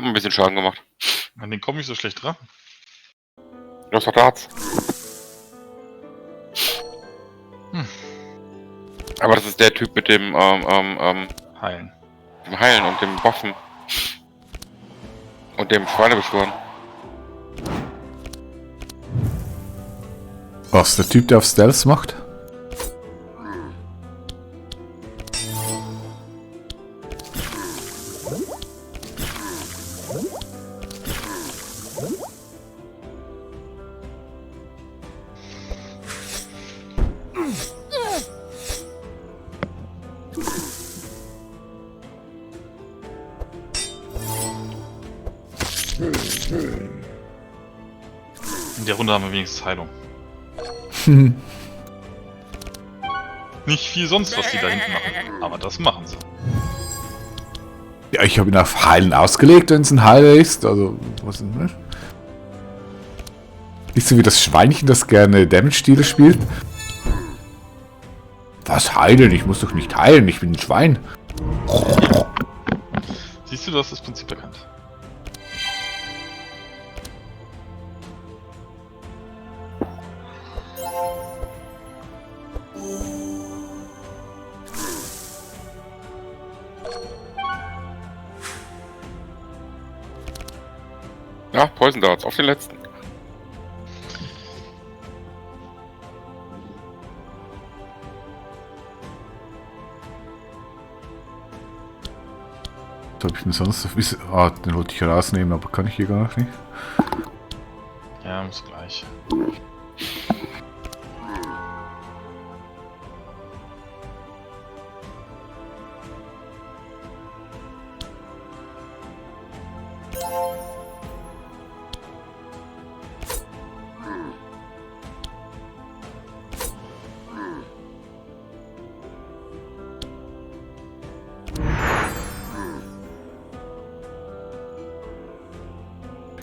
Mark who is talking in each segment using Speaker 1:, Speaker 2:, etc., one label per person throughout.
Speaker 1: Haben ein bisschen Schaden gemacht.
Speaker 2: An den komme ich so schlecht dran.
Speaker 1: Das hat Arzt. Aber das ist der Typ mit dem
Speaker 2: Heilen.
Speaker 1: dem Heilen und dem Waffen. Und dem Schweinebeschwören.
Speaker 3: Was, der Typ, der auf Stealth macht?
Speaker 2: In der Runde haben wir wenigstens Heilung. Nicht viel sonst, was die da hinten machen. Aber das machen sie.
Speaker 3: Ja, ich habe ihn auf Heilen ausgelegt, wenn es ein Heiler ist. Also, was ist denn das? Nicht so wie das Schweinchen, das gerne Damage-Dealer spielt. Was heilen? Ich muss doch nicht heilen, ich bin ein Schwein.
Speaker 2: Siehst du, du hast das Prinzip erkannt.
Speaker 1: Ja, Poison Darts, auf den letzten.
Speaker 3: Was habe ich denn sonst? Den wollte ich rausnehmen, aber kann ich hier gar nicht.
Speaker 2: Ja, muss gleich.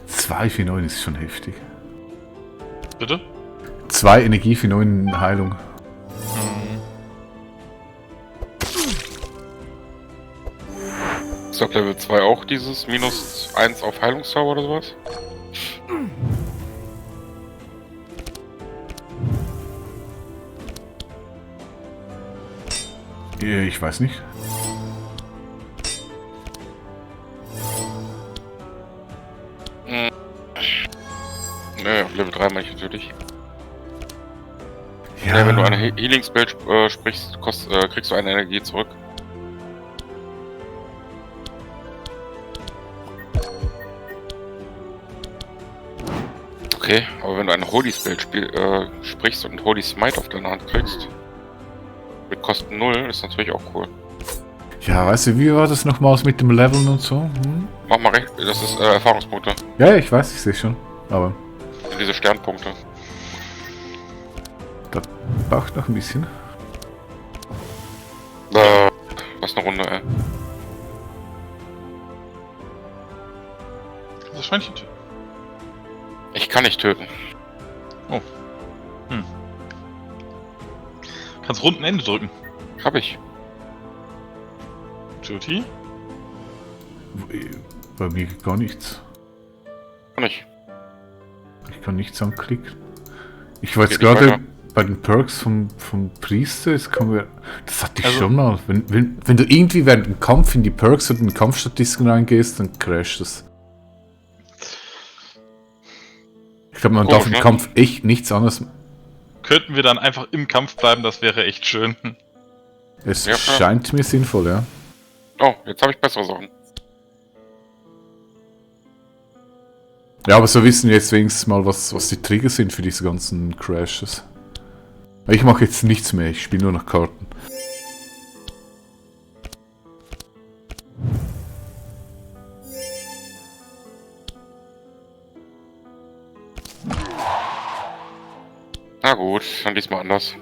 Speaker 3: Zwei für 9 ist schon heftig.
Speaker 2: Bitte?
Speaker 3: 2 Energie für 9 Heilung.
Speaker 1: Ist auf Level 2 auch dieses -1 auf Heilungszauber oder sowas?
Speaker 3: Ich weiß nicht.
Speaker 1: Nö, auf Level 3 meine ich natürlich.
Speaker 3: Ja,
Speaker 1: Ja, wenn du eine Healing Spell sprichst, kriegst du eine Energie zurück. Okay, aber wenn du eine Holy Spell sprichst und einen Holy Smite auf deiner Hand kriegst, mit Kosten 0, ist natürlich auch cool.
Speaker 3: Ja, weißt du, wie war das nochmals mit dem Leveln und so?
Speaker 1: Mach mal recht, das ist Erfahrungspunkte.
Speaker 3: Ja, ich weiß, ich sehe schon. Aber
Speaker 1: Diese Sternpunkte.
Speaker 3: das braucht noch ein bisschen.
Speaker 1: Was eine Runde, ey.
Speaker 2: Das Schweinchen.
Speaker 1: Ich kann nicht töten.
Speaker 2: Oh. Kannst runden Ende drücken.
Speaker 1: Hab ich.
Speaker 2: Duty?
Speaker 3: Bei mir geht gar nichts.
Speaker 1: Kann ich.
Speaker 3: Ich kann nichts anklicken. Ich war jetzt
Speaker 1: Geht nicht
Speaker 3: gerade
Speaker 1: weiter.
Speaker 3: bei den Perks vom Priester. Jetzt kommen wir. Das hatte ich
Speaker 2: Also-
Speaker 3: schon mal. Wenn du irgendwie während dem Kampf in die Perks und in die Kampfstatistiken reingehst, dann crasht das. Ich glaube, man
Speaker 1: Komisch,
Speaker 3: darf im
Speaker 1: ne?
Speaker 3: Kampf echt nichts anderes.
Speaker 2: Könnten wir dann einfach im Kampf bleiben, das wäre echt schön.
Speaker 3: Es
Speaker 1: Ja, klar.
Speaker 3: scheint mir sinnvoll, ja.
Speaker 1: Oh, jetzt habe ich bessere Sachen.
Speaker 3: Ja, aber so wissen wir jetzt wenigstens mal, was die Trigger sind für diese ganzen Crashes. Ich mache jetzt nichts mehr, ich spiele nur noch Karten.
Speaker 1: Na gut, dann diesmal anders.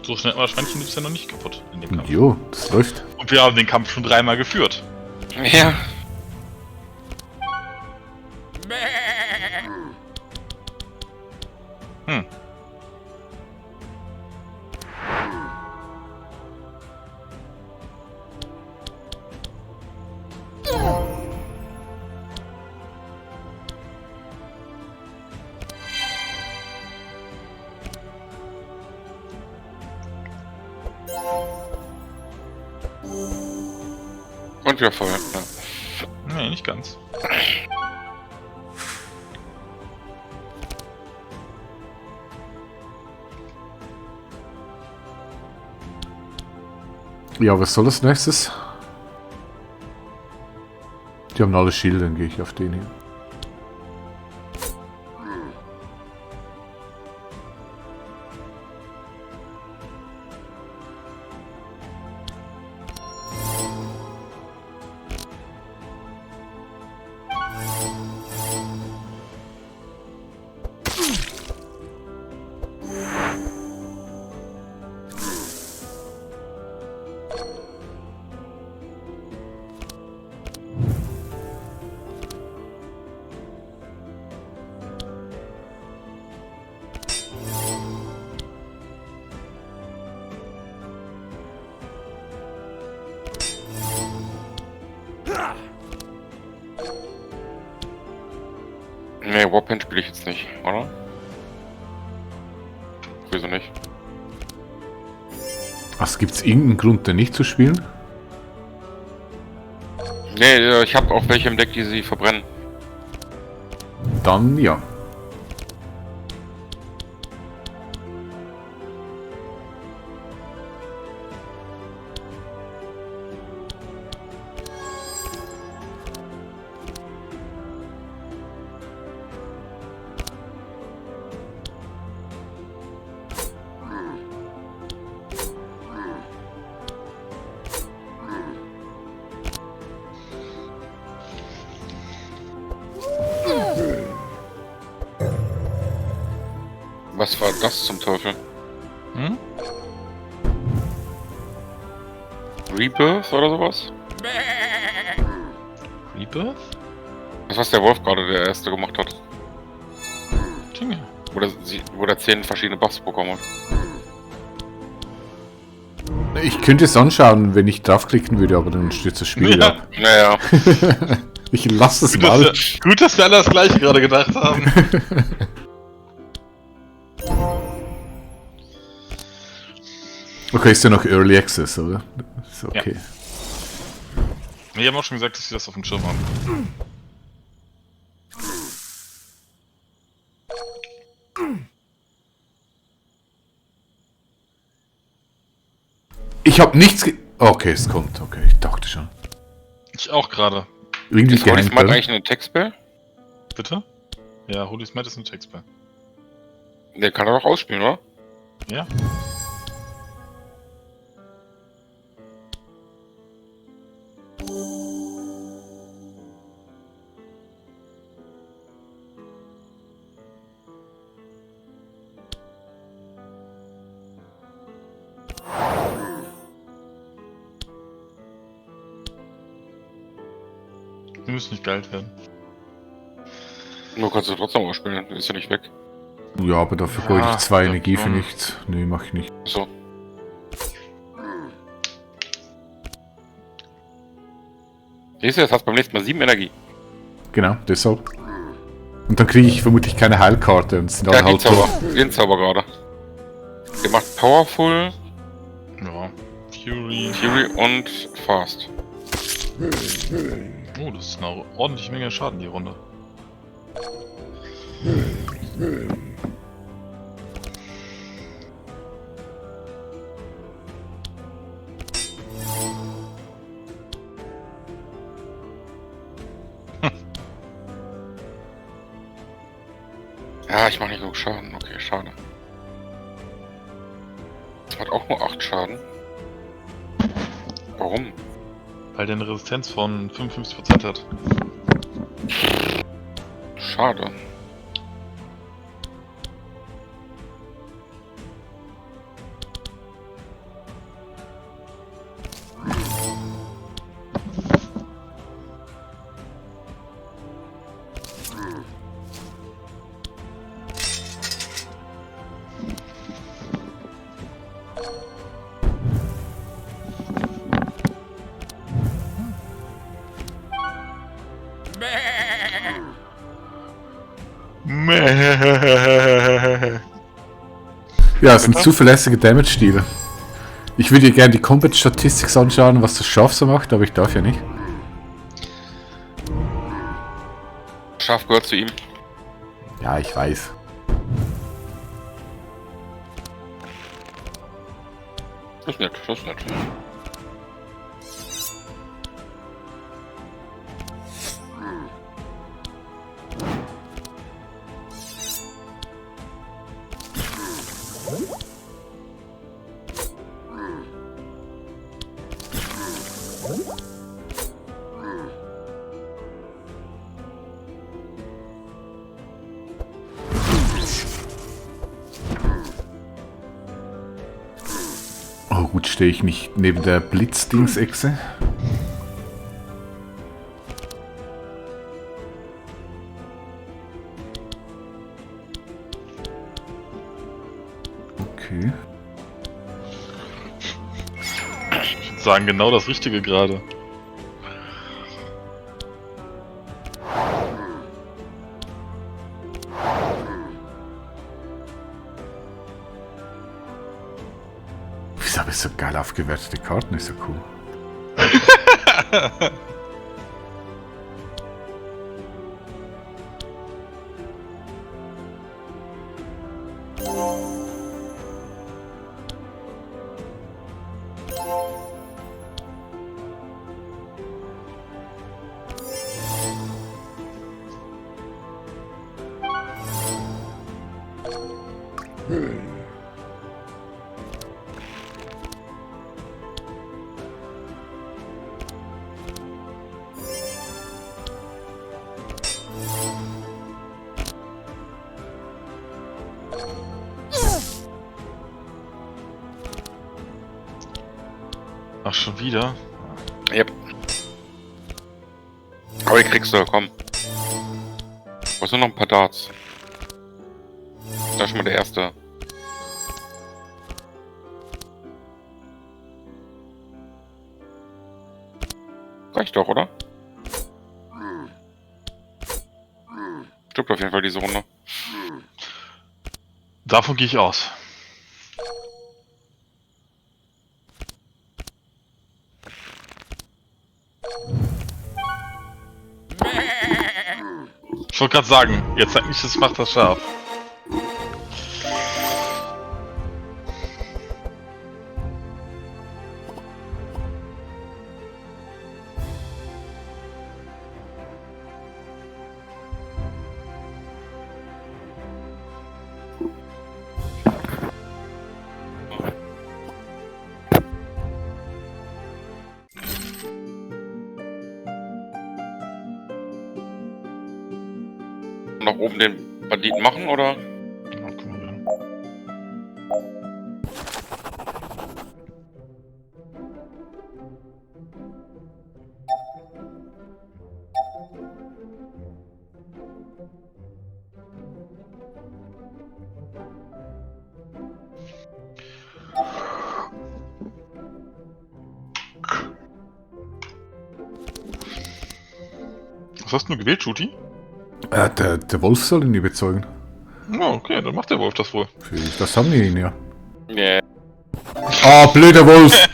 Speaker 2: So schnell war das Schweinchen bisher noch nicht kaputt in dem Kampf.
Speaker 3: Jo, das läuft.
Speaker 2: Und wir haben den Kampf schon 3-mal geführt.
Speaker 1: Ja.
Speaker 2: Hm.
Speaker 1: Und wieder voll. Ja.
Speaker 2: Nee, nicht ganz.
Speaker 3: Ja, was soll das nächstes? Die haben alle Schilder, dann gehe ich auf den hier.
Speaker 1: Nee, Warpaint spiele ich jetzt nicht, oder? Wieso nicht?
Speaker 3: Was, gibt's irgendeinen Grund, den nicht zu spielen?
Speaker 1: Nee, ich habe auch welche im Deck, die sie verbrennen.
Speaker 3: Dann ja.
Speaker 1: Was war das zum Teufel?
Speaker 2: Hm?
Speaker 1: Rebirth oder sowas?
Speaker 2: Rebirth?
Speaker 1: Das, was der Wolf gerade der erste gemacht hat.
Speaker 2: Dinge.
Speaker 1: Wo der 10 verschiedene Buffs bekommen hat.
Speaker 3: Ich könnte es anschauen, wenn ich draufklicken würde, aber dann stürzt das Spiel
Speaker 2: Ja.
Speaker 3: ab.
Speaker 1: Naja.
Speaker 3: Ich lasse es
Speaker 2: Gut,
Speaker 3: mal.
Speaker 2: gut, dass wir alle das gleiche gerade gedacht haben.
Speaker 3: Okay, ist ja noch Early Access, oder? Ist okay.
Speaker 2: Wir haben auch schon gesagt, dass sie das auf dem Schirm haben.
Speaker 3: Ich habe nichts Okay, es kommt. Okay, ich dachte schon.
Speaker 2: Ich auch gerade.
Speaker 3: Irgendwie
Speaker 1: Ist Holy
Speaker 3: gehängt,
Speaker 1: Smite
Speaker 3: oder?
Speaker 1: eigentlich eine Textspell?
Speaker 2: Bitte? Ja, Holy Smite ist ein Textball.
Speaker 1: Der kann er doch ausspielen, oder?
Speaker 2: Ja. Die müssen nicht geheilt werden.
Speaker 1: Nur kannst du trotzdem ausspielen, ist ja nicht weg.
Speaker 3: Ja, aber dafür
Speaker 2: Ja,
Speaker 3: brauche ich 2
Speaker 2: ja,
Speaker 3: Energie für
Speaker 2: ja.
Speaker 3: nichts. Nee, mach ich nicht.
Speaker 1: So. Siehst du, jetzt hast du beim nächsten Mal 7 Energie.
Speaker 3: Genau, deshalb. Und dann kriege ich vermutlich keine Heilkarte und sind alle
Speaker 1: Ja,
Speaker 3: halb tot.
Speaker 1: den Zauber gerade. Der macht Powerful,
Speaker 2: Ja. Fury.
Speaker 1: Fury und Fast.
Speaker 2: Oh, das ist eine ordentliche Menge Schaden, die Runde.
Speaker 1: Ja, ich mache nicht genug Schaden. Okay, schade. Hat auch nur 8 Schaden. Warum?
Speaker 2: Weil der eine Resistenz von 55% hat.
Speaker 1: Schade.
Speaker 3: Ja, es sind zuverlässige Damage-Stile. Ich würde dir gerne die Combat Statistics anschauen, was das Schaf so macht, aber ich darf ja nicht.
Speaker 1: Schaf gehört zu ihm.
Speaker 3: Ja, ich weiß.
Speaker 1: Das ist nett, das ist nett.
Speaker 3: Oh gut, stehe ich nicht neben der Blitzdings-Echse. Okay.
Speaker 2: Ich würde sagen, genau das Richtige gerade.
Speaker 3: Wieso habe ich so geil aufgewertete Karten? Ist ja cool.
Speaker 2: Ach, schon wieder?
Speaker 1: Yep. Aber die kriegst du, komm. Du brauchst nur noch ein paar Darts. Das ist schon mal der erste. Reicht doch, oder? Stimmt auf jeden Fall diese Runde.
Speaker 2: Davon gehe ich aus. Ich wollte gerade sagen, jetzt zeigt nicht, das macht das Schaf.
Speaker 1: Nach oben den Banditen machen, oder?
Speaker 2: Ja, guck mal. Was hast du gewählt, Shooty?
Speaker 3: Der Wolf soll ihn überzeugen.
Speaker 2: Ja, okay, dann macht der Wolf das wohl.
Speaker 3: Das haben wir ihn ja.
Speaker 1: Nee.
Speaker 3: Ah, blöder Wolf!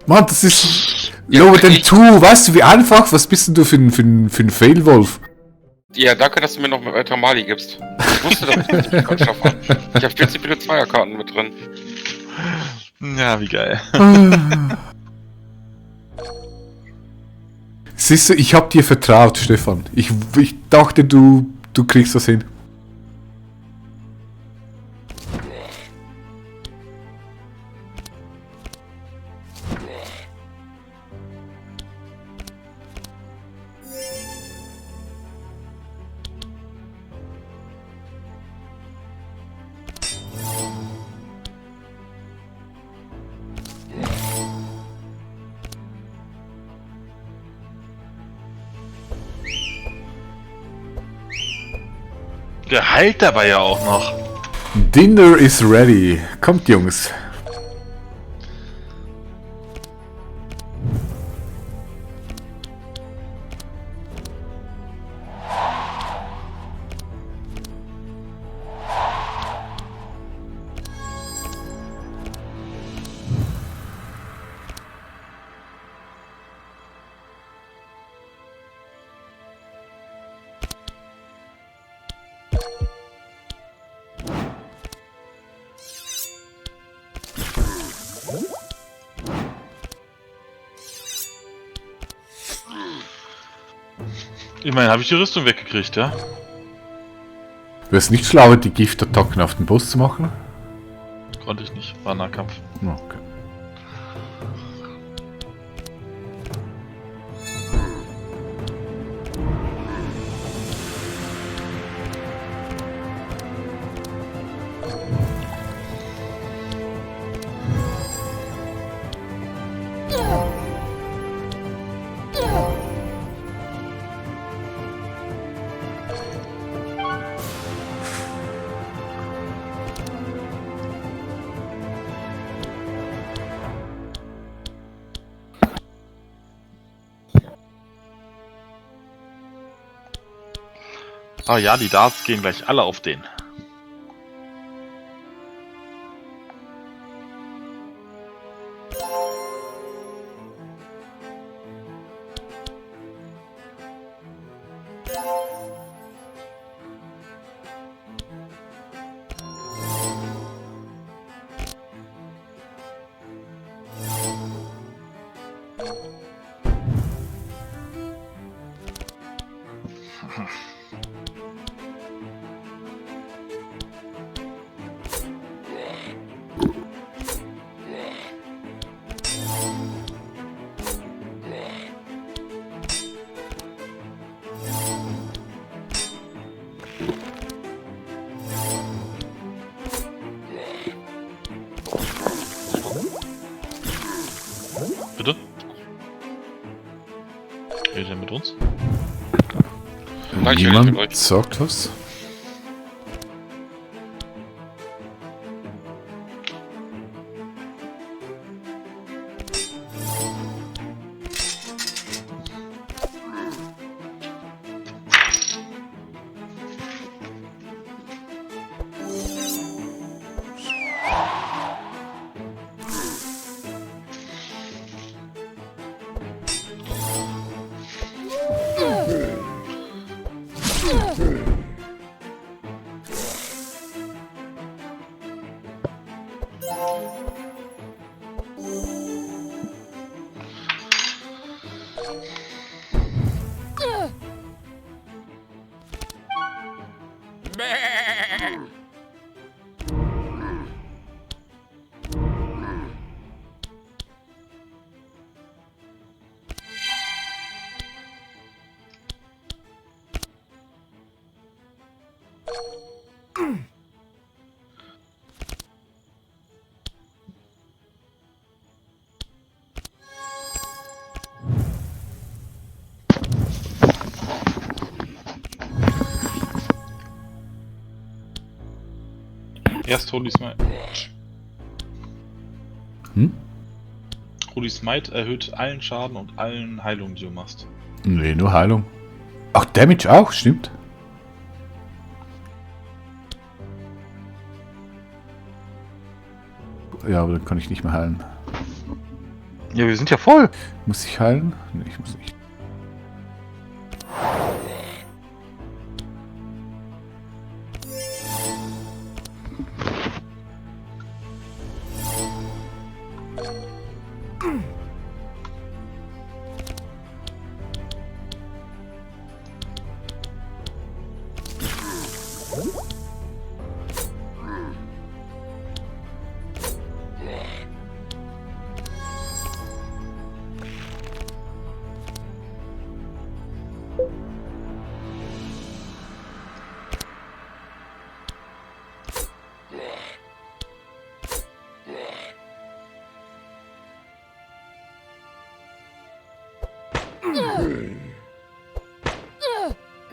Speaker 3: Mann, das ist... Lower than 2, weißt du wie einfach? Was bist denn du für ein Fail-Wolf?
Speaker 1: Ja, danke, dass du mir noch Tamali gibst. Ich wusste, dass ich das nicht ganz schaffen. Ich habe 40 viele Zweierkarten mit drin.
Speaker 2: Ja, wie geil.
Speaker 3: Siehst du, ich hab dir vertraut, Stefan. Ich dachte, du kriegst das hin.
Speaker 2: Der heilt dabei ja auch noch.
Speaker 3: Dinner is ready. Kommt, Jungs.
Speaker 2: Immerhin habe ich die Rüstung weggekriegt, ja?
Speaker 3: Wäre es nicht schlauer, die Giftattacken auf den Boss zu machen?
Speaker 2: Konnte ich nicht, war Nahkampf.
Speaker 3: Okay.
Speaker 2: Ah ja, die Darts gehen gleich alle auf den. Bitte? Redet er mit uns?
Speaker 1: Nein, ich rede mit euch.
Speaker 3: Niemand sagt was?
Speaker 2: Erst Holy Smite. Holy Smite erhöht allen Schaden und allen Heilungen, die du machst.
Speaker 3: Nee, nur Heilung. Ach, Damage auch, stimmt. Ja, aber dann kann ich nicht mehr heilen.
Speaker 2: Ja, wir sind ja voll.
Speaker 3: Muss ich heilen? Nee, ich muss nicht.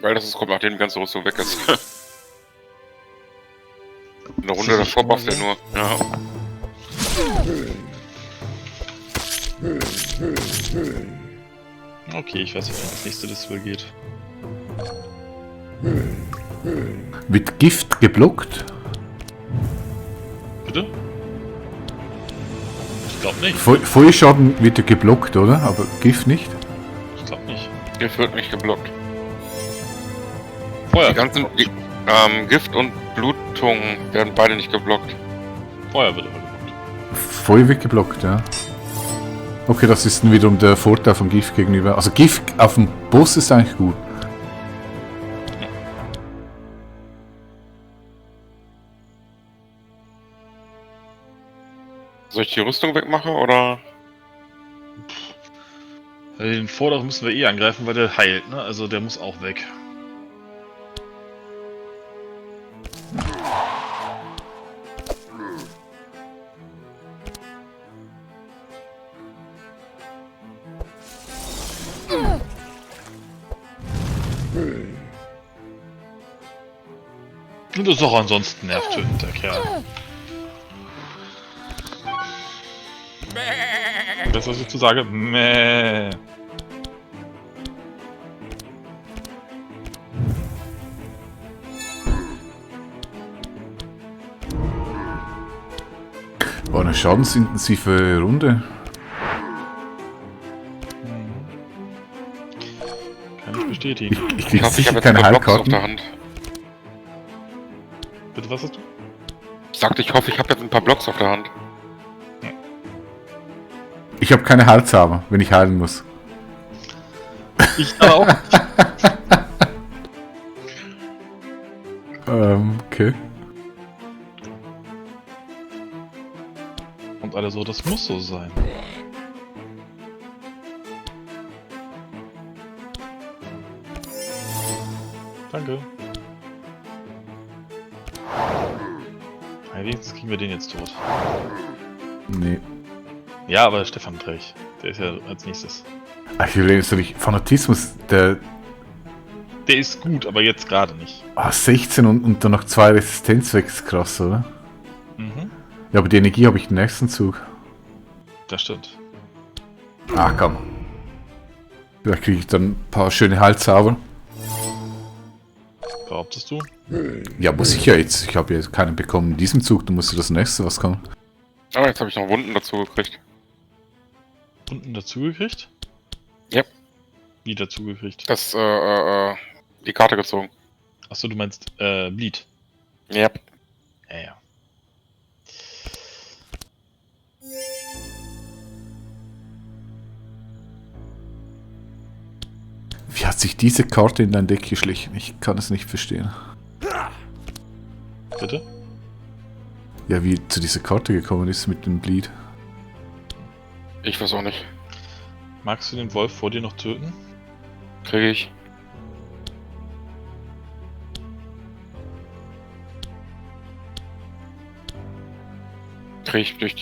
Speaker 1: Weil das kommt, nachdem die ganze Rüstung weg ist. eine Runde davor bufft er nur. Ja.
Speaker 2: Okay, ich weiß nicht, wann das nächste Distel geht.
Speaker 3: Wird Gift geblockt?
Speaker 2: Bitte? Ich glaube nicht.
Speaker 3: Feuerschaden wird ja geblockt, oder? Aber Gift nicht?
Speaker 2: Ich glaube nicht.
Speaker 1: Gift wird nicht geblockt.
Speaker 2: Feuer.
Speaker 1: Die ganzen Gift und Blutung werden beide nicht geblockt.
Speaker 2: Feuer wird aber geblockt.
Speaker 3: Feuer wird geblockt, ja. Okay, das ist dann wiederum der Vorteil von Gift gegenüber. Also Gift auf dem Boss ist eigentlich gut.
Speaker 1: Soll ich die Rüstung wegmachen oder?
Speaker 2: Den Vordach müssen wir eh angreifen, weil der heilt, ne? Also der muss auch weg. Und das ist auch ansonsten nervtötend, der Kerl. Das, was ich zu sage, meh.
Speaker 3: War eine schadensintensive Runde.
Speaker 2: Kann ich bestätigen.
Speaker 3: Ich krieg
Speaker 1: hoffe,
Speaker 3: sicher
Speaker 1: jetzt
Speaker 3: keine
Speaker 1: ein paar Blocks auf der
Speaker 3: Heilkarten.
Speaker 1: Hand.
Speaker 2: Bitte, was hast du?
Speaker 1: Ich sagte, ich hoffe, ich habe jetzt ein paar Blocks auf der Hand.
Speaker 3: Ich habe keine Heilzauber, wenn ich heilen muss.
Speaker 2: Ich auch.
Speaker 3: Okay.
Speaker 2: Und alle so, das muss so sein. Danke. Wenigstens kriegen wir den jetzt tot.
Speaker 3: Nee.
Speaker 2: Ja, aber Stefan Drech, der ist ja als nächstes.
Speaker 3: Ach, ich rede natürlich. Fanatismus, der
Speaker 2: Der ist gut, aber jetzt gerade nicht.
Speaker 3: 16 und dann noch 2 Resistenz weg, ist krass, oder?
Speaker 2: Mhm.
Speaker 3: Ja, aber die Energie habe ich den nächsten Zug.
Speaker 2: Das stimmt.
Speaker 3: Ah, komm. Vielleicht kriege ich dann ein paar schöne Heilzauber.
Speaker 2: Behauptest du?
Speaker 3: Ja, muss ich ja jetzt. Ich habe ja keinen bekommen in diesem Zug, dann muss das nächste was kommen.
Speaker 1: Aber jetzt habe ich noch Wunden dazu gekriegt.
Speaker 2: Wunden dazugekriegt?
Speaker 1: Yep.
Speaker 2: Wie dazugekriegt?
Speaker 1: Das, die Karte gezogen.
Speaker 2: Achso, du meinst, Bleed.
Speaker 1: Yep.
Speaker 2: Ja, ja.
Speaker 3: Wie hat sich diese Karte in dein Deck geschlichen? Ich kann es nicht verstehen.
Speaker 2: Bitte?
Speaker 3: Ja, wie zu dieser Karte gekommen ist mit dem Bleed.
Speaker 1: Ich weiß auch nicht.
Speaker 2: Magst du den Wolf vor dir noch töten?
Speaker 1: Kriege ich. Kriege ich durch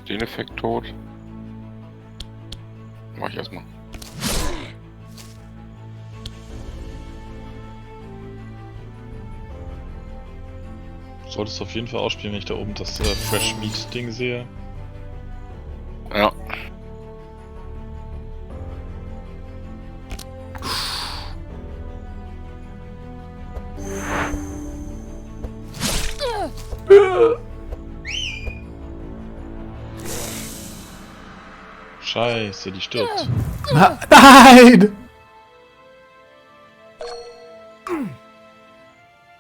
Speaker 1: den Effekt tot? Mach ich erstmal.
Speaker 2: Solltest du auf jeden Fall ausspielen, wenn ich da oben das Fresh Meat Ding sehe.
Speaker 1: Ja.
Speaker 2: Scheiße, die stirbt.
Speaker 3: Nein!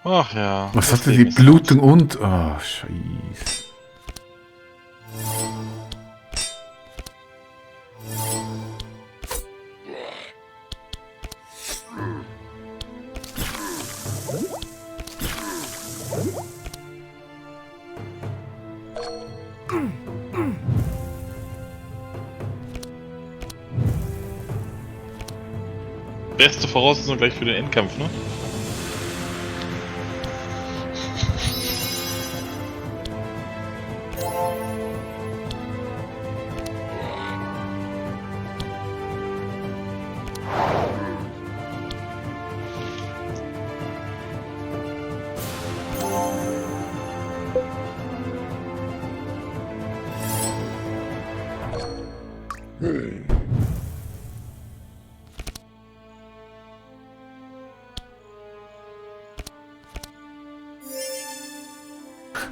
Speaker 2: Ach ja.
Speaker 3: Was
Speaker 2: das
Speaker 3: hatte die
Speaker 2: Leben ist
Speaker 3: Blutung und... Oh, scheiße.
Speaker 2: Beste Voraussetzung gleich für den Endkampf, ne?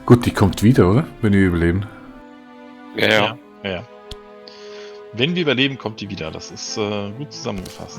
Speaker 3: Gut, die kommt wieder, oder? Wenn wir überleben.
Speaker 1: Ja.
Speaker 2: Ja. Wenn wir überleben, kommt die wieder. Das ist gut zusammengefasst.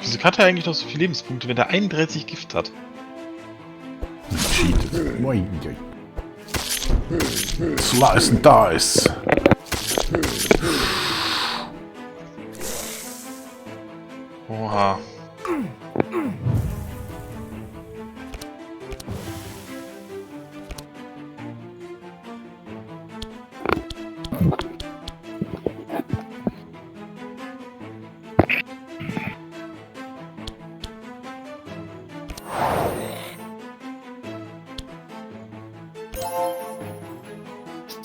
Speaker 2: Wieso hat er eigentlich noch so viele Lebenspunkte, wenn er 31 Gift hat?
Speaker 3: Cheated. Moin. Slice and Dice.
Speaker 2: Oha.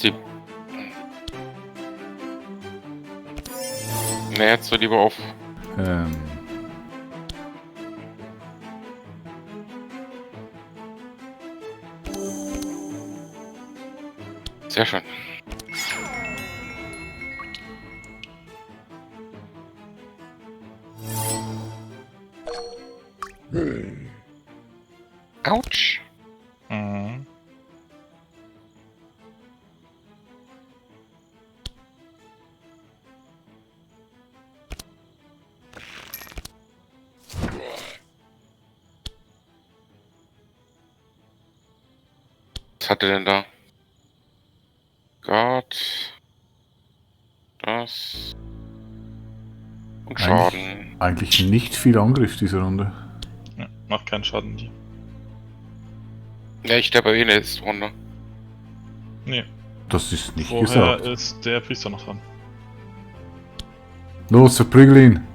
Speaker 1: Die... Ne, jetzt so lieber auf. Sehr schön. Autsch.
Speaker 2: Mhm.
Speaker 1: Was hat er denn da? Gott. Das. Und Schaden.
Speaker 3: Eigentlich nicht viel Angriff diese Runde.
Speaker 2: Ja, macht keinen Schaden hier.
Speaker 1: Ja, ich sterbe eh nächste Runde.
Speaker 2: Nee,
Speaker 3: Das ist nicht
Speaker 2: vorher
Speaker 3: gesagt.
Speaker 2: ist der Priester noch dran.
Speaker 3: Los, verprügel ihn.
Speaker 2: –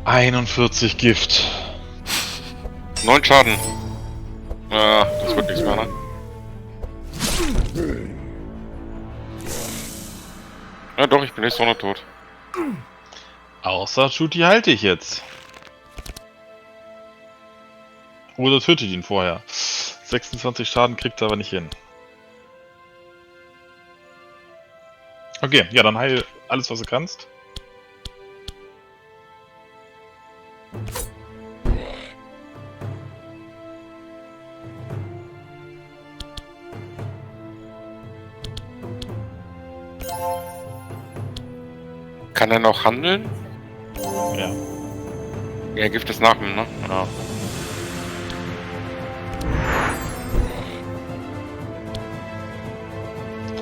Speaker 2: 41 Gift.
Speaker 1: 9 Schaden. Ja, das wird nichts mehr, ne? Ja doch, ich bin nächste Runde tot.
Speaker 2: Außer Shooty halte ich jetzt. Oder tötet ihn vorher. 26 Schaden kriegt er aber nicht hin. Okay, ja, dann heil alles, was du kannst.
Speaker 1: Kann er noch handeln?
Speaker 2: Ja.
Speaker 1: Ja, Gift ist nach ihm, ne? Ja.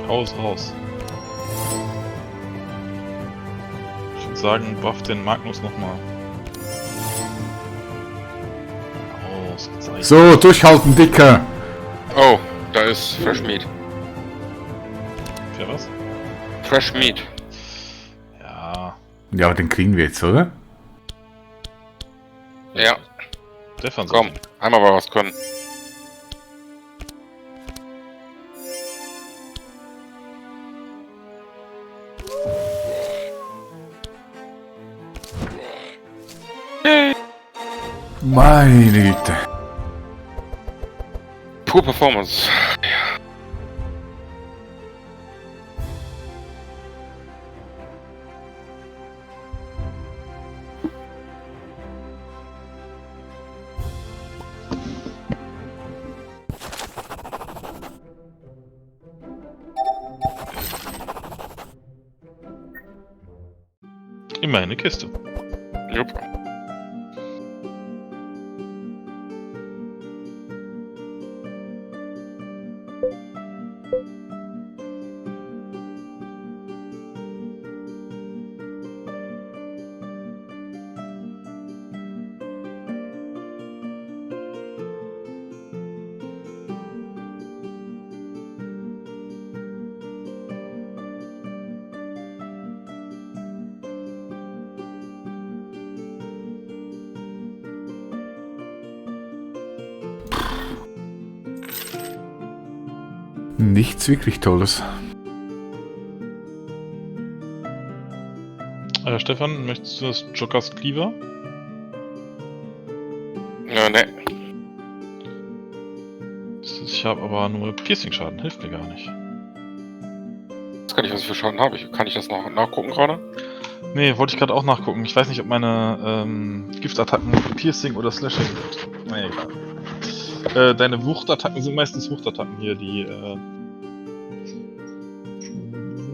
Speaker 2: Raus. Ich würde sagen, buff den Magnus nochmal. Ausgezeichnet.
Speaker 3: So, durchhalten, Dicker.
Speaker 1: Oh, da ist Fresh Meat.
Speaker 2: Für was?
Speaker 1: Fresh Meat.
Speaker 2: Ja.
Speaker 3: Ja, den kriegen wir jetzt, oder?
Speaker 1: Ja,
Speaker 2: Stefan,
Speaker 1: komm, einmal mal was können.
Speaker 3: Meine Güte.
Speaker 1: Pure Performance.
Speaker 2: Immerhin eine Kiste.
Speaker 1: Jupp.
Speaker 3: Nichts wirklich Tolles.
Speaker 2: Stefan, möchtest du das Jokers Cleaver?
Speaker 1: Ja, ne.
Speaker 2: Ich habe aber nur Piercing-Schaden, hilft mir gar nicht.
Speaker 1: Ich weiß gar nicht, was ich für Schaden habe. Kann ich das noch nachgucken gerade?
Speaker 2: Nee, wollte ich gerade auch nachgucken. Ich weiß nicht, ob meine Giftattacken Piercing oder Slashing sind. Na egal. Deine Wuchtattacken sind meistens Wuchtattacken hier, die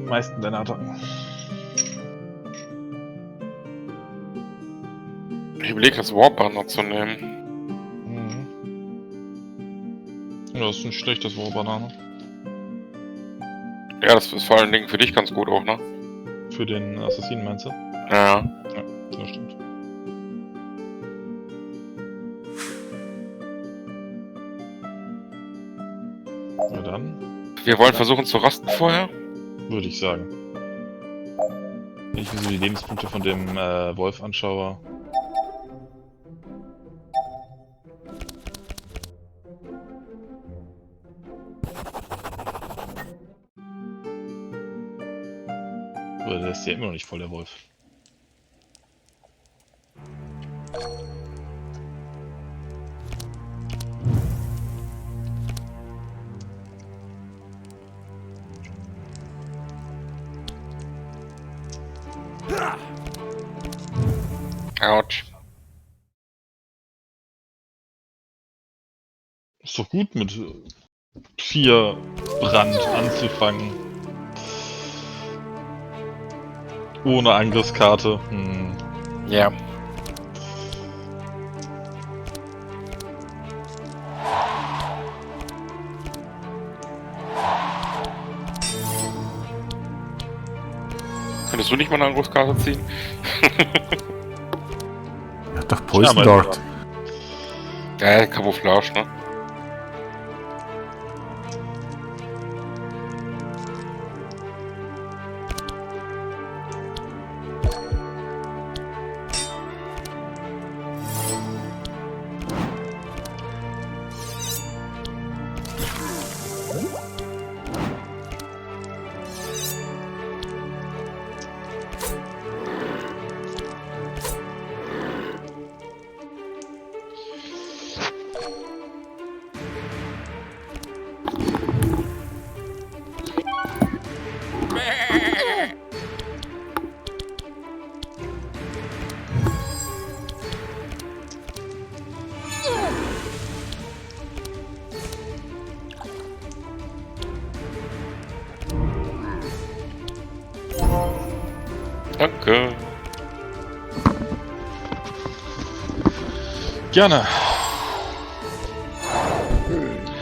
Speaker 2: meisten deiner Attacken.
Speaker 1: Ich überlege, das Warbanner zu nehmen.
Speaker 2: Mhm. Ja, das ist nicht schlecht, das Warbanane.
Speaker 1: Ja, das ist vor allen Dingen für dich ganz gut auch, ne?
Speaker 2: Für den Assassinen meinst du?
Speaker 1: Ja.
Speaker 2: Ja, das stimmt. Na dann,
Speaker 1: Wir wollen versuchen zu rasten vorher.
Speaker 2: würde ich sagen. Wenn ich mir so die Lebenspunkte von dem Wolf anschaue. Oder der ist ja immer noch nicht voll, der Wolf.
Speaker 1: Autsch.
Speaker 2: Ist doch gut mit 4 Brand anzufangen. Ohne Angriffskarte.
Speaker 1: Ja. Könntest du nicht mal eine Angriffskarte ziehen?
Speaker 3: Ja, doch Poison
Speaker 2: Ja,
Speaker 3: Dart.
Speaker 1: Ja, Camouflage, ne? Danke.
Speaker 2: Gerne.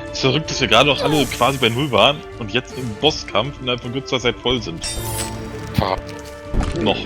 Speaker 2: Es ist verrückt, dass wir gerade auch alle quasi bei Null waren und jetzt im Bosskampf innerhalb von kürzester Zeit voll sind.
Speaker 1: Verraten.
Speaker 2: Noch.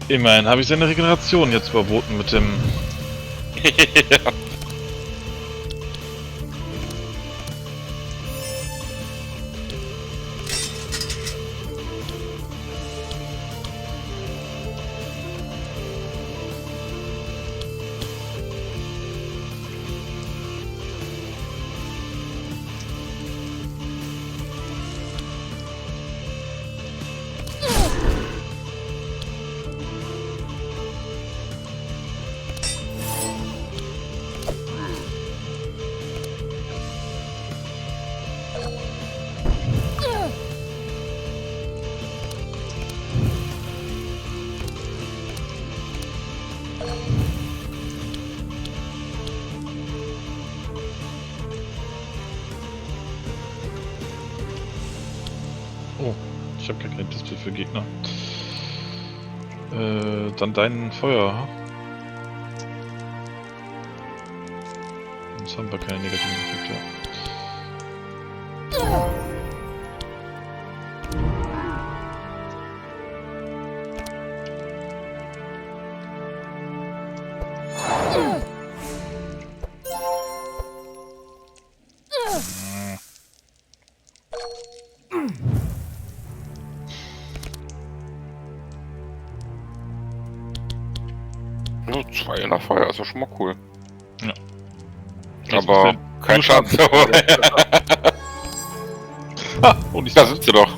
Speaker 2: Immerhin habe ich seine Regeneration jetzt überboten mit dem...
Speaker 1: Ja.
Speaker 2: Oh, ich habe gar kein Display für Gegner. Dann dein Feuer. Jetzt haben wir keine negativen Effekte.
Speaker 1: Nur 2 in der Feuer ist ja schon mal cool.
Speaker 2: Ja.
Speaker 1: Aber kein Schaden.
Speaker 2: Ah, und ich
Speaker 1: Da sind sie doch.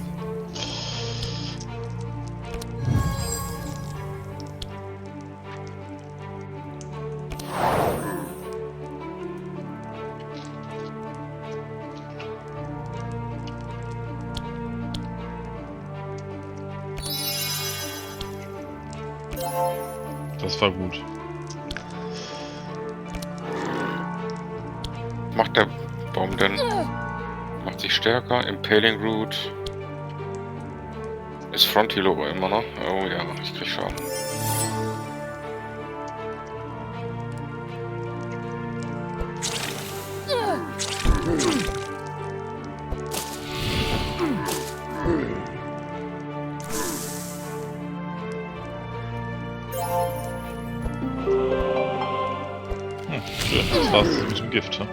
Speaker 2: Das war gut.
Speaker 1: Macht der Baum denn? Macht sich stärker. Impaling Root. Ist Front Heal aber immer, ne? Oh ja, ich krieg Schaden.
Speaker 2: Schön, das war's mit dem Gift. Ne?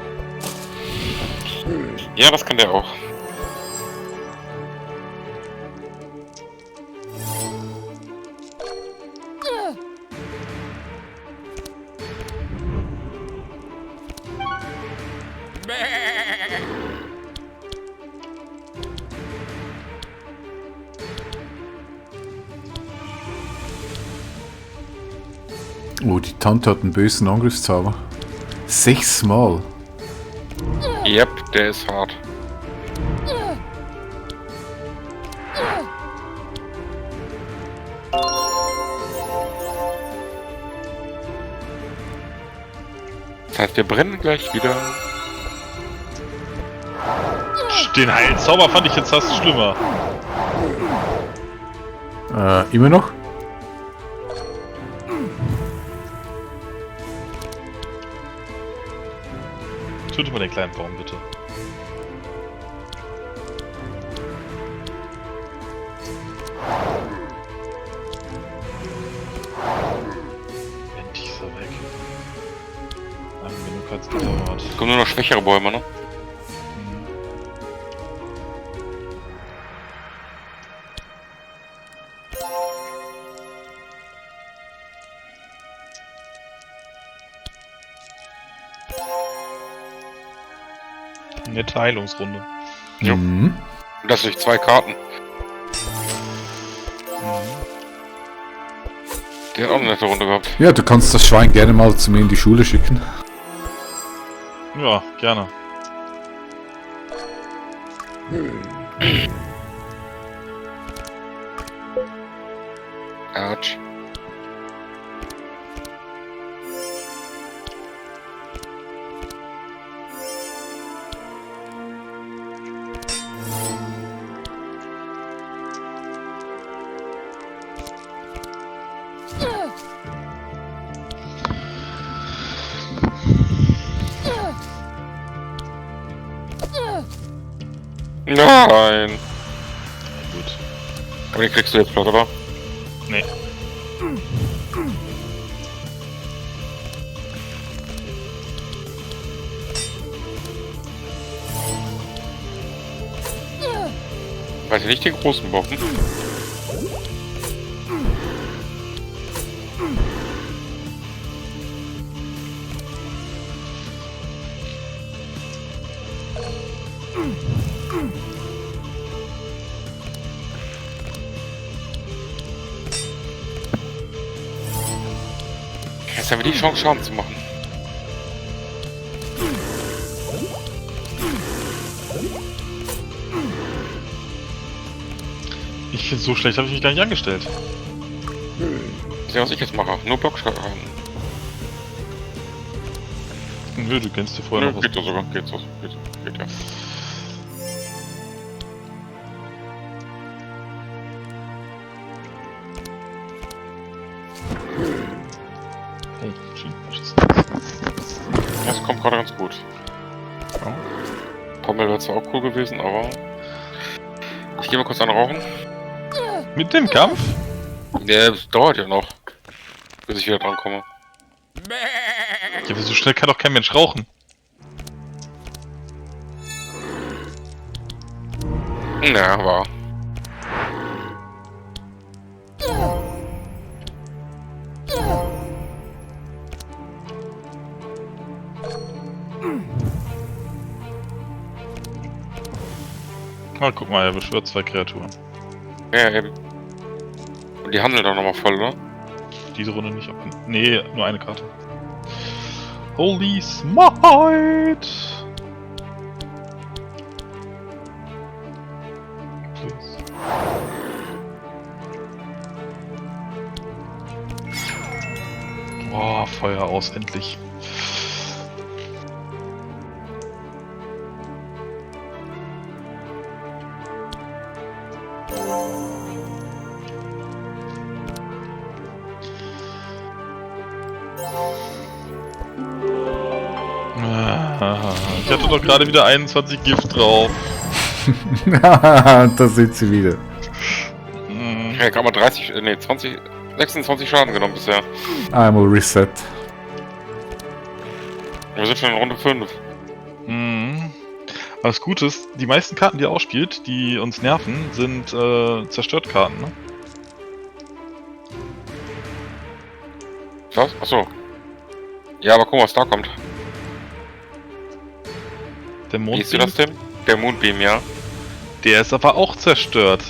Speaker 1: Ja, das kann der auch.
Speaker 3: Oh, die Tante hat einen bösen Angriffszauber. 6 Mal.
Speaker 1: Yep, der ist hart. Das heißt, wir brennen gleich wieder.
Speaker 2: Den Heilzauber fand ich jetzt fast schlimmer.
Speaker 3: Immer noch?
Speaker 2: Töte mal den kleinen Baum, bitte. Endlich ist er weg. Lang genug hat's gedauert.
Speaker 1: Es kommen nur noch schwächere Bäume, ne?
Speaker 2: Nette Heilungsrunde.
Speaker 1: Jo.
Speaker 3: Mhm.
Speaker 1: Und das durch 2 Karten. Der hat auch eine nette Runde gehabt.
Speaker 3: Ja, du kannst das Schwein gerne mal zu mir in die Schule schicken.
Speaker 2: Ja, gerne.
Speaker 1: Arch. Nein.
Speaker 2: Gut.
Speaker 1: Aber den kriegst du jetzt bloß, oder?
Speaker 2: Nee.
Speaker 1: Weiß ich nicht, den großen Bocken. Jetzt haben wir die Chance, Schaden zu machen.
Speaker 2: Ich finde, so schlecht habe ich mich gar nicht angestellt.
Speaker 1: Ich sehe, was ich jetzt mache. Nur Blockschaden.
Speaker 2: Nö, du kennst dir vorher
Speaker 1: Nö,
Speaker 2: noch was.
Speaker 1: geht so sogar. Geht so. Geht ja.
Speaker 2: Oh, Schienenfaschist.
Speaker 1: Das kommt gerade ganz gut.
Speaker 3: Ja.
Speaker 1: Pommel wäre zwar auch cool gewesen, aber... Ich gehe mal kurz anrauchen.
Speaker 2: Mit dem Kampf?
Speaker 1: Der dauert ja noch, bis ich wieder dran komme.
Speaker 2: Ja, aber so schnell kann doch kein Mensch rauchen.
Speaker 1: Na, war.
Speaker 2: Ah, guck mal, er beschwört 2 Kreaturen.
Speaker 1: Ja, eben. Und die handeln dann nochmal voll, oder?
Speaker 2: Diese Runde nicht ab. Nee, nur eine Karte. Holy Smite! Please. Oh, Feuer aus, endlich. Ich hatte doch gerade wieder 21 Gift drauf.
Speaker 3: Da sind sie wieder.
Speaker 2: Hm.
Speaker 1: Ja, gerade mal 30, nee, 20, 26 Schaden genommen bisher.
Speaker 3: Einmal Reset.
Speaker 1: Wir sind schon in Runde 5.
Speaker 2: Mhm. Aber das Gute ist, die meisten Karten, die er ausspielt, die uns nerven, sind Zerstört-Karten, ne?
Speaker 1: Was? Achso. Ja, aber guck mal, was da kommt.
Speaker 2: Der
Speaker 1: Wie ist das
Speaker 2: Mondbeam,
Speaker 1: denn? Der Moonbeam, ja.
Speaker 2: der ist aber auch zerstört.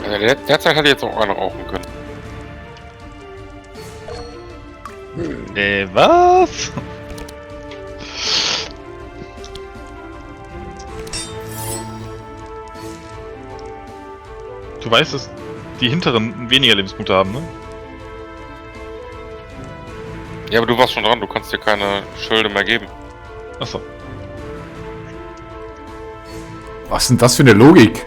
Speaker 1: Also derzeit hätte ich jetzt auch eine rauchen können.
Speaker 2: Was? Du weißt, dass die hinteren weniger Lebenspunkte haben, ne?
Speaker 1: Ja, aber du warst schon dran, du kannst dir keine Schilde mehr geben.
Speaker 2: Achso.
Speaker 3: Was ist denn das für eine Logik?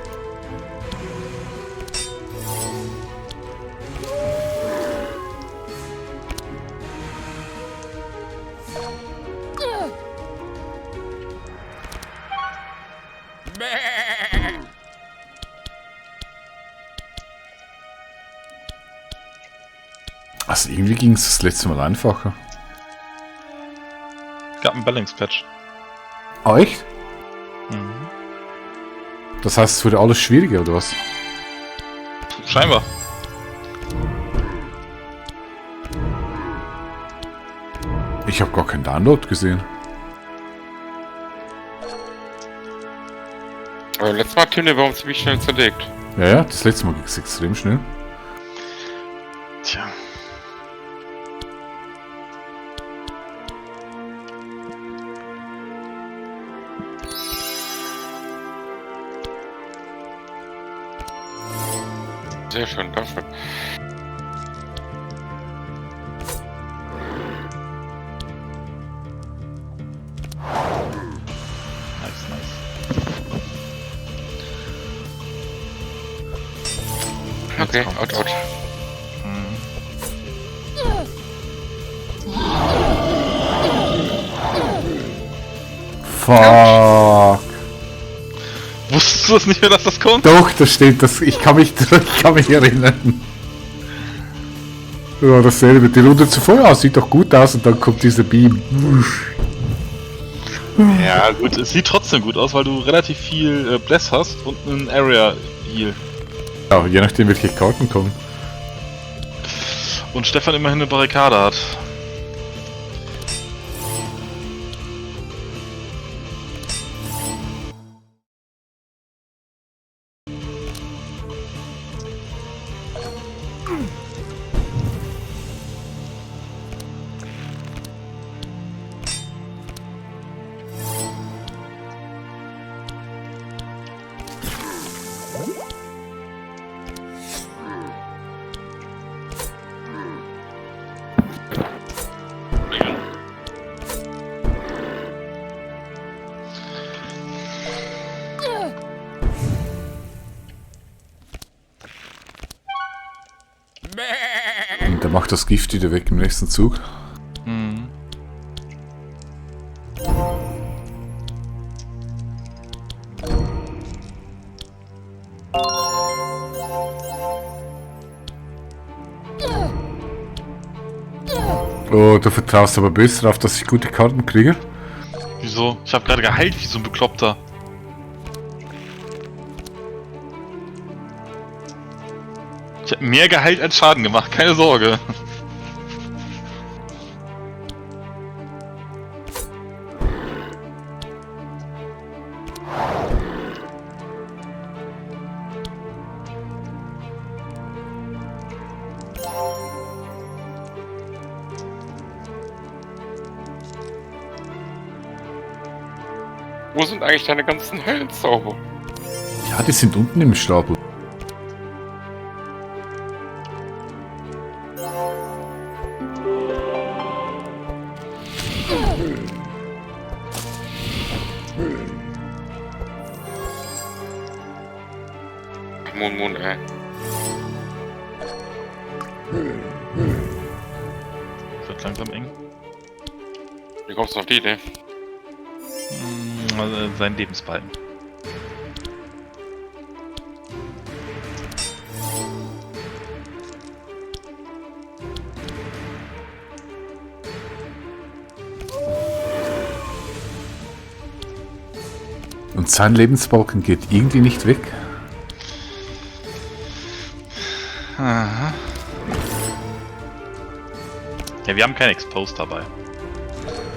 Speaker 3: Also irgendwie ging es das letzte Mal einfacher.
Speaker 2: Gab einen Balance-Patch.
Speaker 3: Ah, echt?
Speaker 2: Mhm.
Speaker 3: Das heißt, es wurde alles schwieriger, oder was?
Speaker 2: Scheinbar.
Speaker 3: Ich habe gar keinen Download gesehen.
Speaker 1: Aber letztes Mal hat Tünde bei uns ziemlich schnell zerlegt.
Speaker 3: Ja, ja, das letzte Mal ging es extrem schnell.
Speaker 2: Tja.
Speaker 1: Sehr schön, dafür.
Speaker 2: Nice, nice.
Speaker 1: Okay,
Speaker 2: Jetzt
Speaker 1: out.
Speaker 2: kommt's. Mhm.
Speaker 3: Fuck.
Speaker 2: Wusstest du das nicht mehr, dass das kommt?
Speaker 3: Doch, das steht, ich kann mich erinnern. Ja, dasselbe. Die Runde zuvor, sieht doch gut aus und dann kommt dieser Beam.
Speaker 2: Ja, gut, es sieht trotzdem gut aus, weil du relativ viel Bless hast und einen Area Heal.
Speaker 3: Ja, je nachdem welche Karten kommen.
Speaker 2: Und Stefan immerhin eine Barrikade hat.
Speaker 3: Und der macht das Gift wieder weg im nächsten Zug.
Speaker 2: Mhm.
Speaker 3: Oh, du vertraust aber böse darauf, dass ich gute Karten kriege?
Speaker 2: Wieso? Ich habe gerade geheilt wie so ein Bekloppter. Ich habe mehr geheilt als Schaden gemacht, keine Sorge.
Speaker 1: Wo sind eigentlich deine ganzen Höllenzauber?
Speaker 3: Ja, die sind unten im Stapel.
Speaker 1: Moon, ey.
Speaker 2: Wird langsam eng.
Speaker 1: Wie kommst du auf die Idee?
Speaker 2: Also sein Lebensbalken.
Speaker 3: Und sein Lebensbalken geht irgendwie nicht weg.
Speaker 2: Aha. Ja, wir haben kein Exposed dabei.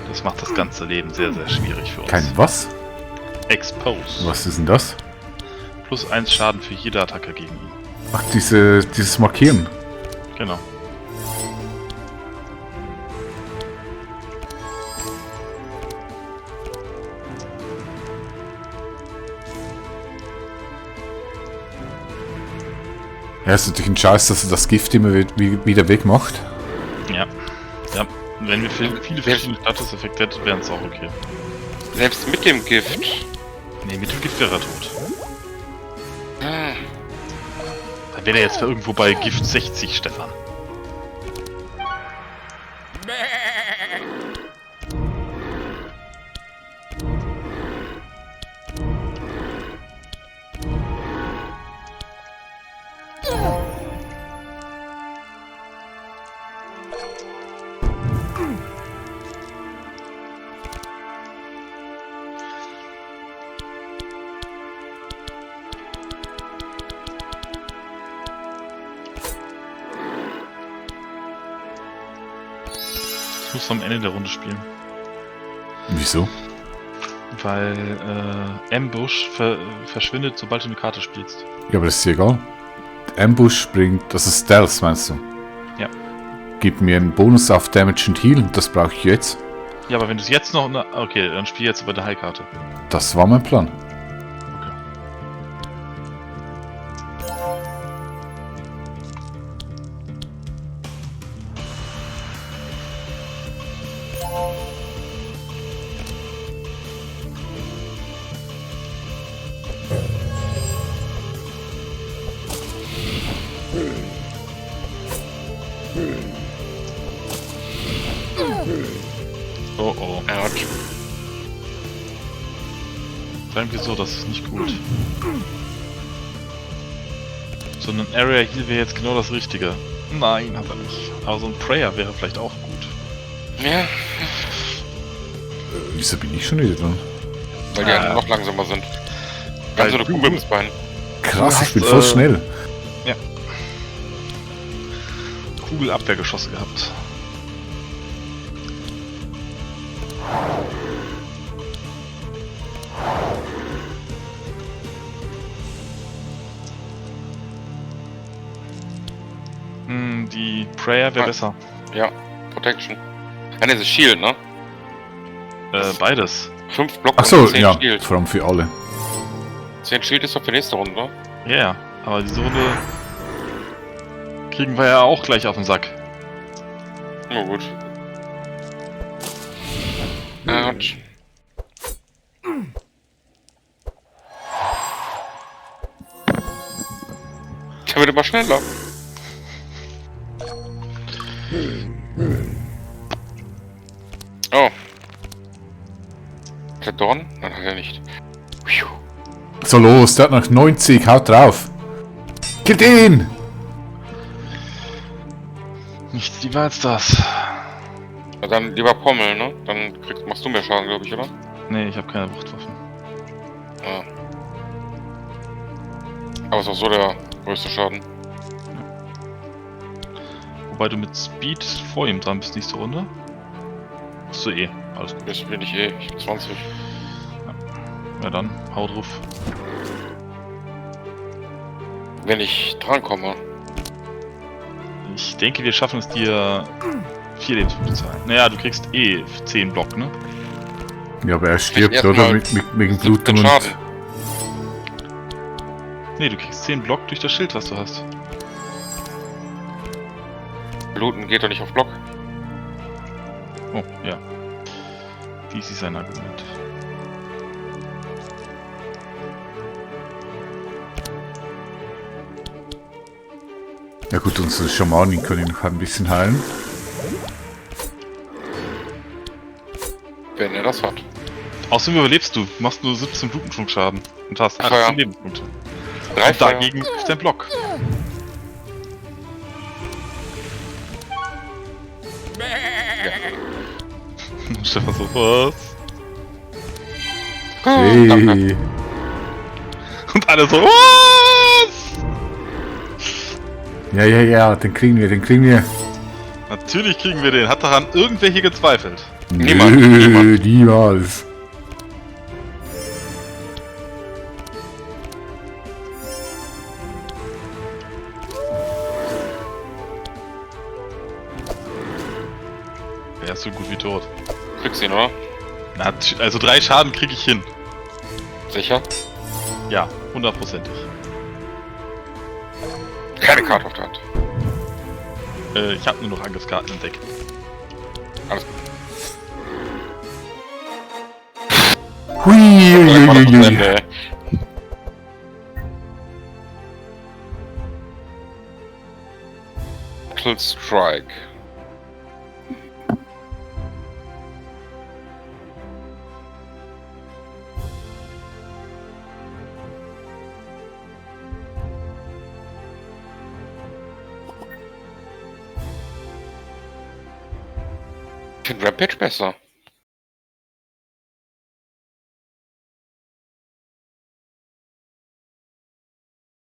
Speaker 2: Das macht das ganze Leben sehr, sehr schwierig für uns.
Speaker 3: Kein was?
Speaker 2: Exposed.
Speaker 3: Was ist denn das?
Speaker 2: Plus 1 Schaden für jede Attacke gegen ihn.
Speaker 3: Ach, dieses Markieren.
Speaker 2: Genau.
Speaker 3: Ja, ist natürlich ein Scheiß, dass er das Gift immer wieder wegmacht.
Speaker 2: Ja. Ja. Wenn wir viele verschiedene Statuseffekte hätten, wären es auch okay.
Speaker 1: Selbst mit dem Gift.
Speaker 2: Ne, mit dem Gift wäre er tot.
Speaker 1: Ah,
Speaker 2: Dann wäre er jetzt irgendwo bei Gift 60, Stefan. Das musst du am Ende der Runde spielen.
Speaker 3: Wieso?
Speaker 2: Weil Ambush verschwindet, sobald du eine Karte spielst.
Speaker 3: Ja, aber das ist ja egal. Ambush bringt, das ist Stealth, meinst du?
Speaker 2: Ja.
Speaker 3: Gibt mir einen Bonus auf Damage und Heal und das brauche ich jetzt.
Speaker 2: Ja, aber wenn du es jetzt noch... Okay, dann spiel jetzt über die Heilkarte.
Speaker 3: Das war mein Plan.
Speaker 2: Okay. Oh oh.
Speaker 1: Ouch.
Speaker 2: irgendwie so, das ist nicht gut. So ein Area Heal wäre jetzt genau das Richtige. Nein, hat er nicht. Aber so ein Prayer wäre vielleicht auch gut.
Speaker 1: Ja,
Speaker 3: Wieso bin ich schon wieder dran?
Speaker 1: weil die halt noch langsamer sind.
Speaker 2: Weil
Speaker 1: Ganz so eine
Speaker 2: du-
Speaker 1: Kugel ins Bein.
Speaker 3: Krass,
Speaker 2: Du
Speaker 3: ich bin
Speaker 2: hast,
Speaker 3: voll schnell.
Speaker 2: Kugelabwehrgeschosse gehabt. Die Prayer wäre
Speaker 1: Ah.
Speaker 2: besser.
Speaker 1: Ja, Protection. Ah, ne, das ist Shield, ne?
Speaker 2: Beides.
Speaker 1: 5 Block
Speaker 3: Achso,
Speaker 1: und 10
Speaker 3: ja,
Speaker 1: Shield.
Speaker 3: vor allem für alle.
Speaker 1: 10 Shield ist doch für nächste Runde, ne?
Speaker 2: Ja, yeah, aber diese Runde kriegen wir ja auch gleich auf den Sack.
Speaker 1: Na gut. Autsch. Der wird immer schneller. Oh. Hat er Dorn? Nein, hat er nicht. Pfiuh.
Speaker 3: So los, der hat noch 90, haut drauf. Killt ihn!
Speaker 2: Nichts lieber als das.
Speaker 1: Ja, dann lieber Pommel, ne? Dann machst du mehr Schaden, glaube ich, oder?
Speaker 2: Nee, ich habe keine Wuchtwaffen.
Speaker 1: Ja. Aber ist auch so der größte Schaden.
Speaker 2: Wobei du mit Speed vor ihm dran bist, nächste Runde. Bist du eh. Alles gut.
Speaker 1: Das bin ich eh. Ich hab 20.
Speaker 2: Ja dann, hau drauf.
Speaker 1: Wenn ich drankomme.
Speaker 2: Ich denke, wir schaffen es dir 4 Lebenspunkte zu zahlen. Naja, du kriegst eh 10 Block, ne?
Speaker 3: Ja, aber er stirbt,
Speaker 1: erst
Speaker 3: oder?
Speaker 1: mal
Speaker 3: Wegen
Speaker 1: 17
Speaker 3: Blutung und...
Speaker 1: Schaden.
Speaker 2: Ne, du kriegst 10 Block durch das Schild, was du hast.
Speaker 1: Bluten geht doch nicht auf Block.
Speaker 2: Oh, ja. Dies ist ein Argument.
Speaker 3: Ja gut, unsere Schamanin können ihn noch ein bisschen heilen.
Speaker 1: Wenn er das hat.
Speaker 2: Außerdem überlebst du, machst nur 17 Blutenschaden und hast
Speaker 1: Ach
Speaker 2: 18
Speaker 1: ja.
Speaker 2: Lebenspunkte.
Speaker 1: 3
Speaker 2: Und dagegen ist dein Block. Stefan so, was?
Speaker 1: Danke.
Speaker 3: Hey.
Speaker 2: Und alle so, was?
Speaker 3: Ja, den kriegen wir, den kriegen wir.
Speaker 2: Natürlich kriegen wir den. Hat daran irgendwer hier gezweifelt?
Speaker 1: Niemand,
Speaker 3: Nö,
Speaker 1: niemand.
Speaker 3: niemals.
Speaker 2: Er ist so gut wie tot.
Speaker 1: Kriegst ihn, oder?
Speaker 2: Na, also 3 Schaden kriege ich hin.
Speaker 1: Sicher?
Speaker 2: Ja, 100%ig.
Speaker 1: Keine Karte auf der Hand.
Speaker 2: Ich habe nur noch Angriffskarten entdeckt.
Speaker 3: Hui,
Speaker 1: Direkt mal das
Speaker 3: hui.
Speaker 1: Ende, ey. Battle Strike. Ich finde Rampage besser.